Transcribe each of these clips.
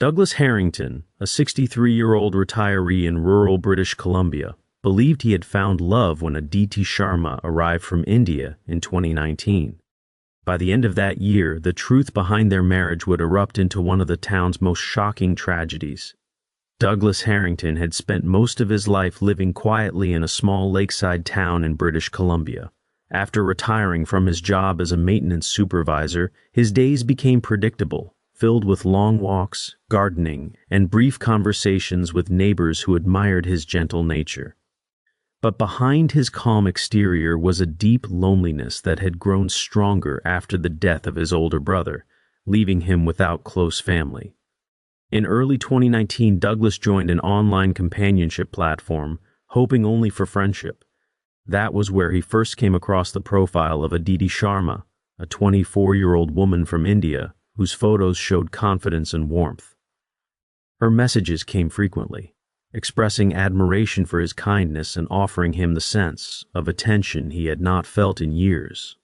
Douglas Harrington, a 63-year-old retiree in rural British Columbia, believed he had found love when Aditi Sharma arrived from India in 2019. By the end of that year, the truth behind their marriage would erupt into one of the town's most shocking tragedies. Douglas Harrington had spent most of his life living quietly in a small lakeside town in British Columbia. After retiring from his job as a maintenance supervisor, his days became predictable, filled with long walks, gardening, and brief conversations with neighbors who admired his gentle nature. But behind his calm exterior was a deep loneliness that had grown stronger after the death of his older brother, leaving him without close family. In early 2019, Douglas joined an online companionship platform, hoping only for friendship. That was where he first came across the profile of Aditi Sharma, a 24-year-old woman from India whose photos showed confidence and warmth. Her messages came frequently, expressing admiration for his kindness and offering him the sense of attention he had not felt in years.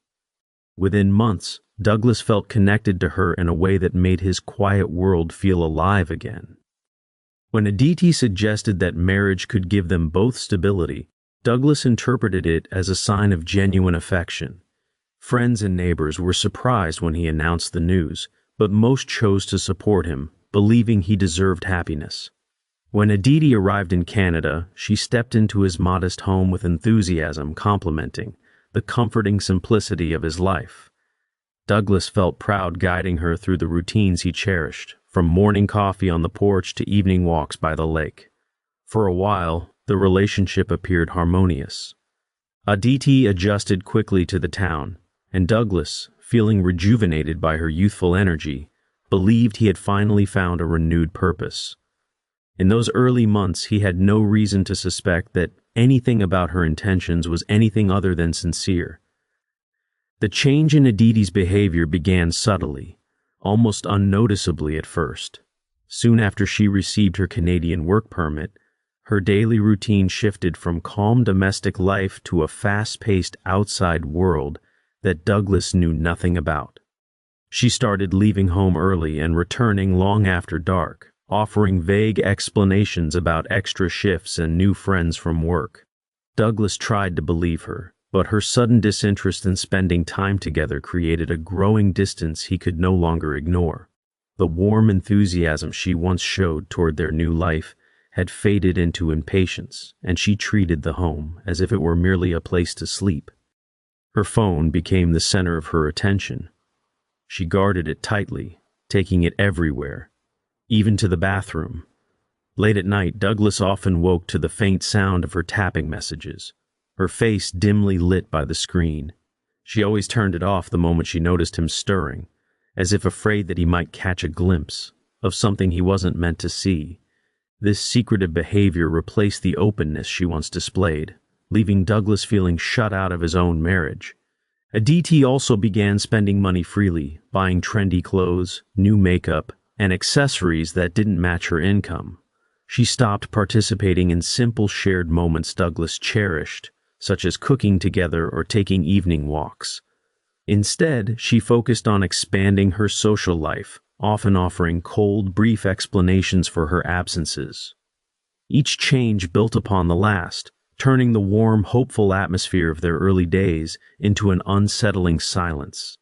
Within months, Douglas felt connected to her in a way that made his quiet world feel alive again. When Aditi suggested that marriage could give them both stability, Douglas interpreted it as a sign of genuine affection. Friends and neighbors were surprised when he announced the news, but most chose to support him, believing he deserved happiness. When Aditi arrived in Canada, she stepped into his modest home with enthusiasm, complimenting the comforting simplicity of his life. Douglas felt proud guiding her through the routines he cherished, from morning coffee on the porch to evening walks by the lake. For a while, the relationship appeared harmonious. Aditi adjusted quickly to the town, and Douglas, feeling rejuvenated by her youthful energy, believed he had finally found a renewed purpose. In those early months, he had no reason to suspect that anything about her intentions was anything other than sincere. The change in Aditi's behavior began subtly, almost unnoticeably at first. Soon after she received her Canadian work permit, her daily routine shifted from calm domestic life to a fast-paced outside world that Douglas knew nothing about. She started leaving home early and returning long after dark, offering vague explanations about extra shifts and new friends from work. Douglas tried to believe her, but her sudden disinterest in spending time together created a growing distance he could no longer ignore. The warm enthusiasm she once showed toward their new life had faded into impatience, and she treated the home as if it were merely a place to sleep. Her phone became the center of her attention. She guarded it tightly, taking it everywhere, even to the bathroom. Late at night, Douglas often woke to the faint sound of her tapping messages, her face dimly lit by the screen. She always turned it off the moment she noticed him stirring, as if afraid that he might catch a glimpse of something he wasn't meant to see. This secretive behavior replaced the openness she once displayed, leaving Douglas feeling shut out of his own marriage. Aditi also began spending money freely, buying trendy clothes, new makeup, and accessories that didn't match her income. She stopped participating in simple shared moments Douglas cherished, such as cooking together or taking evening walks. Instead, she focused on expanding her social life, often offering cold, brief explanations for her absences. Each change built upon the last, turning the warm, hopeful atmosphere of their early days into an unsettling silence.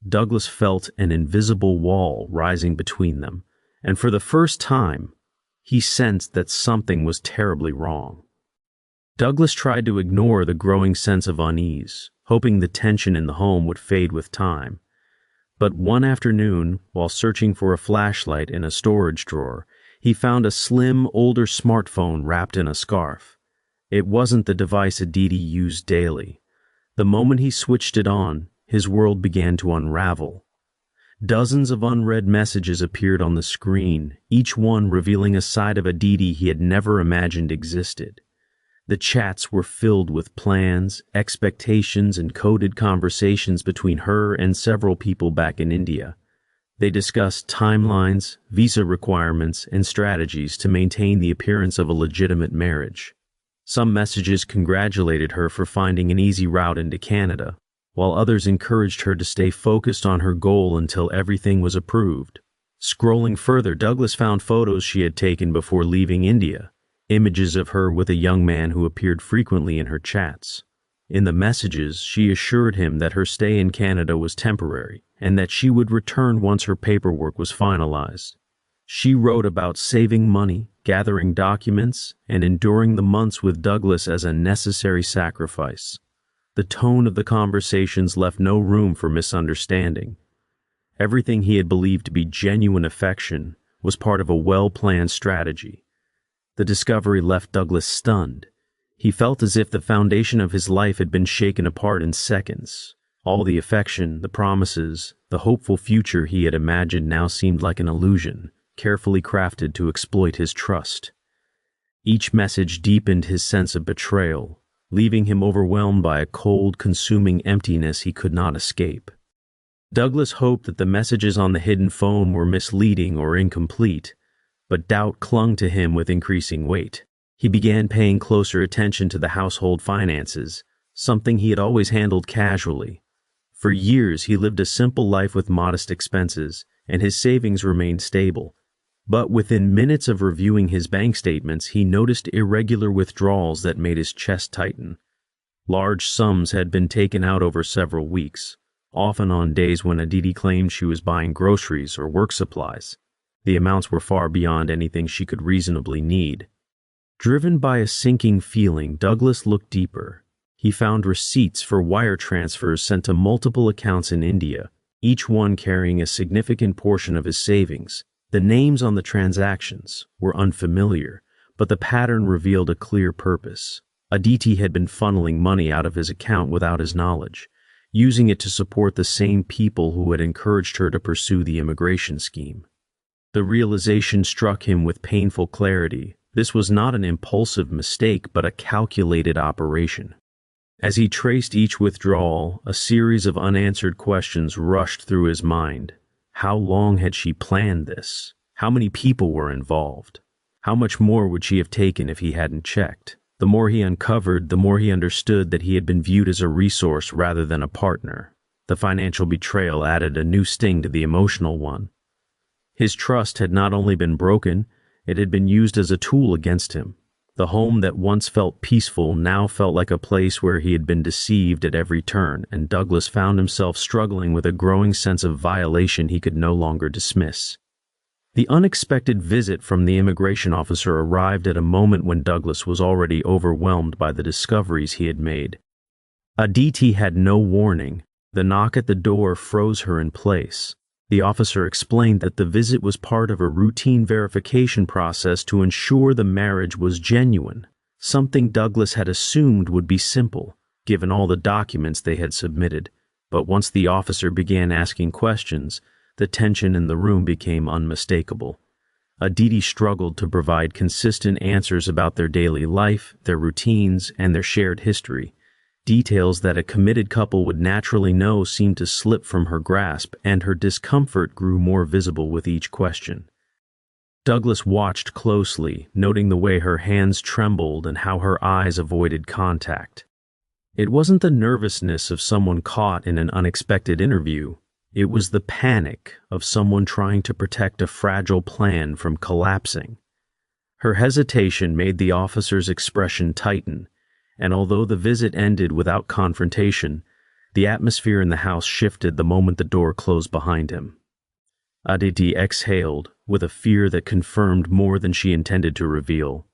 Douglas felt an invisible wall rising between them, and for the first time, he sensed that something was terribly wrong. Douglas tried to ignore the growing sense of unease, hoping the tension in the home would fade with time. But one afternoon, while searching for a flashlight in a storage drawer, he found a slim, older smartphone wrapped in a scarf. It wasn't the device Aditi used daily. The moment he switched it on, his world began to unravel. Dozens of unread messages appeared on the screen, each one revealing a side of Aditi he had never imagined existed. The chats were filled with plans, expectations, and coded conversations between her and several people back in India. They discussed timelines, visa requirements, and strategies to maintain the appearance of a legitimate marriage. Some messages congratulated her for finding an easy route into Canada, while others encouraged her to stay focused on her goal until everything was approved. Scrolling further, Douglas found photos she had taken before leaving India, images of her with a young man who appeared frequently in her chats. In the messages, she assured him that her stay in Canada was temporary and that she would return once her paperwork was finalized. She wrote about saving money, gathering documents, and enduring the months with Douglas as a necessary sacrifice. The tone of the conversations left no room for misunderstanding. Everything he had believed to be genuine affection was part of a well-planned strategy. The discovery left Douglas stunned. He felt as if the foundation of his life had been shaken apart in seconds. All the affection, the promises, the hopeful future he had imagined now seemed like an illusion, carefully crafted to exploit his trust. Each message deepened his sense of betrayal, leaving him overwhelmed by a cold, consuming emptiness he could not escape. Douglas hoped that the messages on the hidden phone were misleading or incomplete, but doubt clung to him with increasing weight. He began paying closer attention to the household finances, something he had always handled casually. For years, he lived a simple life with modest expenses, and his savings remained stable. But within minutes of reviewing his bank statements, he noticed irregular withdrawals that made his chest tighten. Large sums had been taken out over several weeks, often on days when Aditi claimed she was buying groceries or work supplies. The amounts were far beyond anything she could reasonably need. Driven by a sinking feeling, Douglas looked deeper. He found receipts for wire transfers sent to multiple accounts in India, each one carrying a significant portion of his savings. The names on the transactions were unfamiliar, but the pattern revealed a clear purpose. Aditi had been funneling money out of his account without his knowledge, using it to support the same people who had encouraged her to pursue the immigration scheme. The realization struck him with painful clarity. This was not an impulsive mistake, but a calculated operation. As he traced each withdrawal, a series of unanswered questions rushed through his mind. How long had she planned this? How many people were involved? How much more would she have taken if he hadn't checked? The more he uncovered, the more he understood that he had been viewed as a resource rather than a partner. The financial betrayal added a new sting to the emotional one. His trust had not only been broken, it had been used as a tool against him. The home that once felt peaceful now felt like a place where he had been deceived at every turn, and Douglas found himself struggling with a growing sense of violation he could no longer dismiss. The unexpected visit from the immigration officer arrived at a moment when Douglas was already overwhelmed by the discoveries he had made. Aditi had no warning. The knock at the door froze her in place. The officer explained that the visit was part of a routine verification process to ensure the marriage was genuine, something Douglas had assumed would be simple, given all the documents they had submitted. But once the officer began asking questions, the tension in the room became unmistakable. Aditi struggled to provide consistent answers about their daily life, their routines, and their shared history. Details that a committed couple would naturally know seemed to slip from her grasp, and her discomfort grew more visible with each question. Douglas watched closely, noting the way her hands trembled and how her eyes avoided contact. It wasn't the nervousness of someone caught in an unexpected interview. It was the panic of someone trying to protect a fragile plan from collapsing. Her hesitation made the officer's expression tighten, and although the visit ended without confrontation, the atmosphere in the house shifted the moment the door closed behind him. Aditi exhaled, with a fear that confirmed more than she intended to reveal.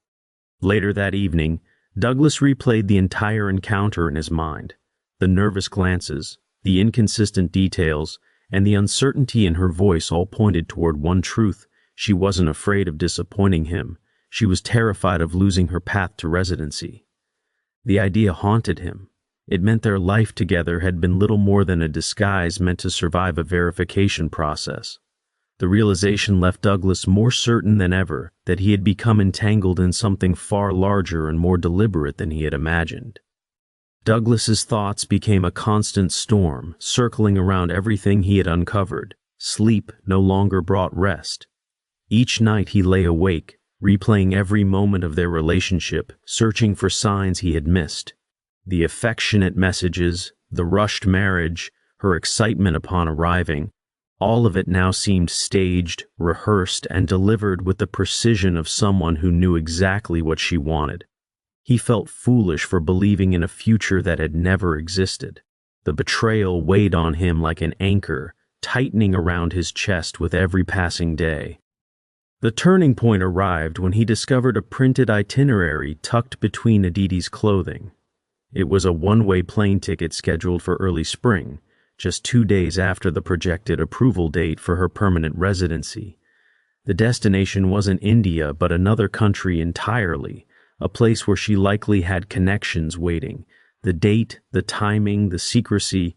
Later that evening, Douglas replayed the entire encounter in his mind. The nervous glances, the inconsistent details, and the uncertainty in her voice all pointed toward one truth. She wasn't afraid of disappointing him. She was terrified of losing her path to residency. The idea haunted him. It meant their life together had been little more than a disguise meant to survive a verification process. The realization left Douglas more certain than ever that he had become entangled in something far larger and more deliberate than he had imagined. Douglas's thoughts became a constant storm, circling around everything he had uncovered. Sleep no longer brought rest. Each night he lay awake, replaying every moment of their relationship, searching for signs he had missed. The affectionate messages, the rushed marriage, her excitement upon arriving, All of it now seemed staged, rehearsed, and delivered with the precision of someone who knew exactly what she wanted. He felt foolish for believing in a future that had never existed. The betrayal weighed on him like an anchor, tightening around his chest with every passing day. The turning point arrived when he discovered a printed itinerary tucked between Aditi's clothing. It was a one-way plane ticket scheduled for early spring, just 2 days after the projected approval date for her permanent residency. The destination wasn't India, but another country entirely, a place where she likely had connections waiting. The date, the timing, the secrecy,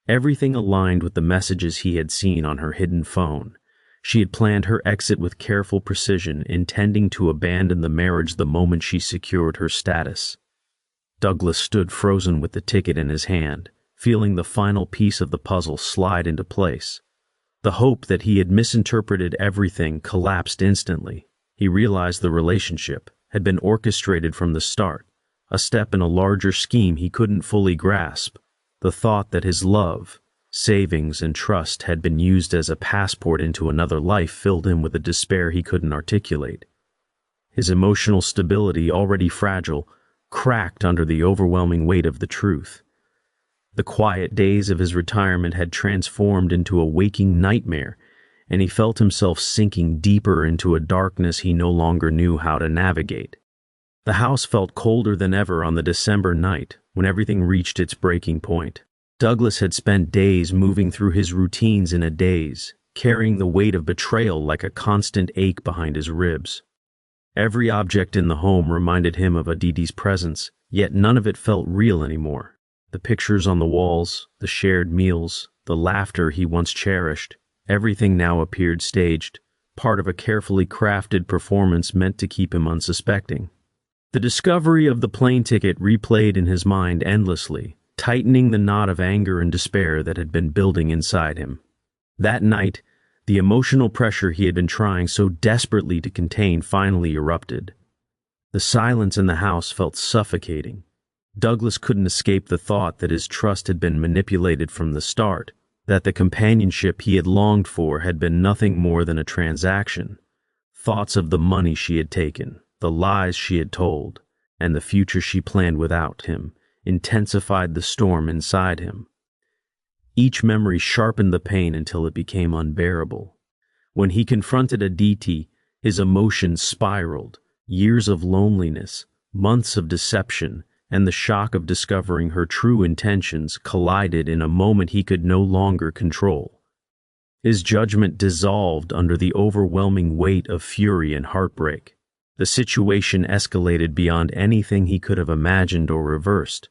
everything aligned with the messages he had seen on her hidden phone. She had planned her exit with careful precision, intending to abandon the marriage the moment she secured her status. Douglas stood frozen with the ticket in his hand, feeling the final piece of the puzzle slide into place. The hope that he had misinterpreted everything collapsed instantly. He realized the relationship had been orchestrated from the start, a step in a larger scheme he couldn't fully grasp. The thought that his love, savings, and trust had been used as a passport into another life filled him with a despair he couldn't articulate. His emotional stability, already fragile, cracked under the overwhelming weight of the truth. The quiet days of his retirement had transformed into a waking nightmare, and he felt himself sinking deeper into a darkness he no longer knew how to navigate. The house felt colder than ever on the December night, when everything reached its breaking point. Douglas had spent days moving through his routines in a daze, carrying the weight of betrayal like a constant ache behind his ribs. Every object in the home reminded him of Aditi's presence, yet none of it felt real anymore. The pictures on the walls, the shared meals, the laughter he once cherished, everything now appeared staged, part of a carefully crafted performance meant to keep him unsuspecting. The discovery of the plane ticket replayed in his mind endlessly, tightening the knot of anger and despair that had been building inside him. That night, the emotional pressure he had been trying so desperately to contain finally erupted. The silence in the house felt suffocating. Douglas couldn't escape the thought that his trust had been manipulated from the start, that the companionship he had longed for had been nothing more than a transaction. Thoughts of the money she had taken, the lies she had told, and the future she planned without him intensified the storm inside him. Each memory sharpened the pain until it became unbearable. When he confronted Aditi, his emotions spiraled. Years of loneliness, months of deception, and the shock of discovering her true intentions collided in a moment he could no longer control. His judgment dissolved under the overwhelming weight of fury and heartbreak. The situation escalated beyond anything he could have imagined or reversed.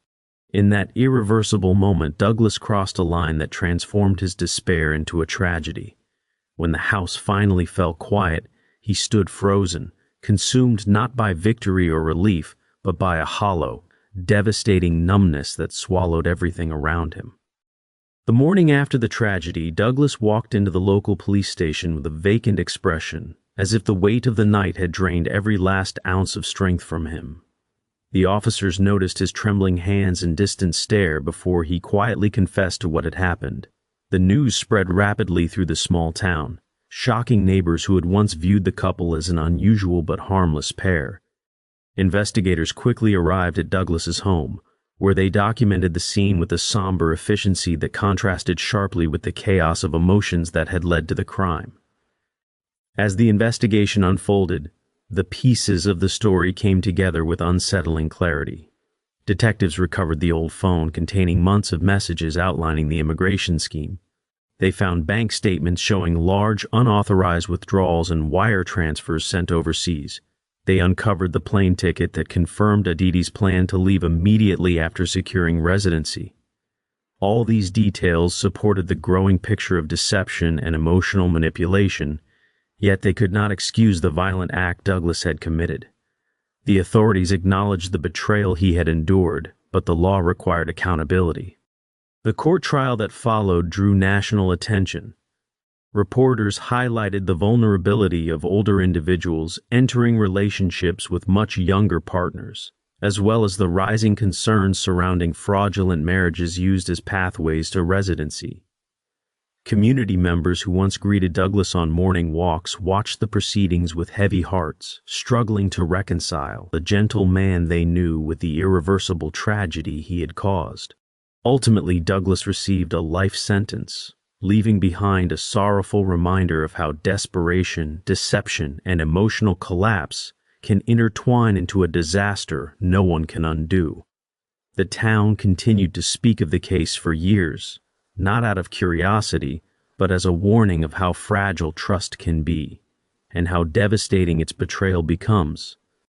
In that irreversible moment, Douglas crossed a line that transformed his despair into a tragedy. When the house finally fell quiet, he stood frozen, consumed not by victory or relief, but by a hollow, devastating numbness that swallowed everything around him. The morning after the tragedy, Douglas walked into the local police station with a vacant expression, as if the weight of the night had drained every last ounce of strength from him. The officers noticed his trembling hands and distant stare before he quietly confessed to what had happened. The news spread rapidly through the small town, shocking neighbors who had once viewed the couple as an unusual but harmless pair. Investigators quickly arrived at Douglas's home, where they documented the scene with a somber efficiency that contrasted sharply with the chaos of emotions that had led to the crime. As the investigation unfolded, the pieces of the story came together with unsettling clarity. Detectives recovered the old phone containing months of messages outlining the immigration scheme. They found bank statements showing large unauthorized withdrawals and wire transfers sent overseas. They uncovered the plane ticket that confirmed Aditi's plan to leave immediately after securing residency. All these details supported the growing picture of deception and emotional manipulation, yet they could not excuse the violent act Douglas had committed. The authorities acknowledged the betrayal he had endured, but the law required accountability. The court trial that followed drew national attention. Reporters highlighted the vulnerability of older individuals entering relationships with much younger partners, as well as the rising concerns surrounding fraudulent marriages used as pathways to residency. Community members who once greeted Douglas on morning walks watched the proceedings with heavy hearts, struggling to reconcile the gentle man they knew with the irreversible tragedy he had caused. Ultimately, Douglas received a life sentence, leaving behind a sorrowful reminder of how desperation, deception, and emotional collapse can intertwine into a disaster no one can undo. The town continued to speak of the case for years, not out of curiosity, but as a warning of how fragile trust can be, and how devastating its betrayal becomes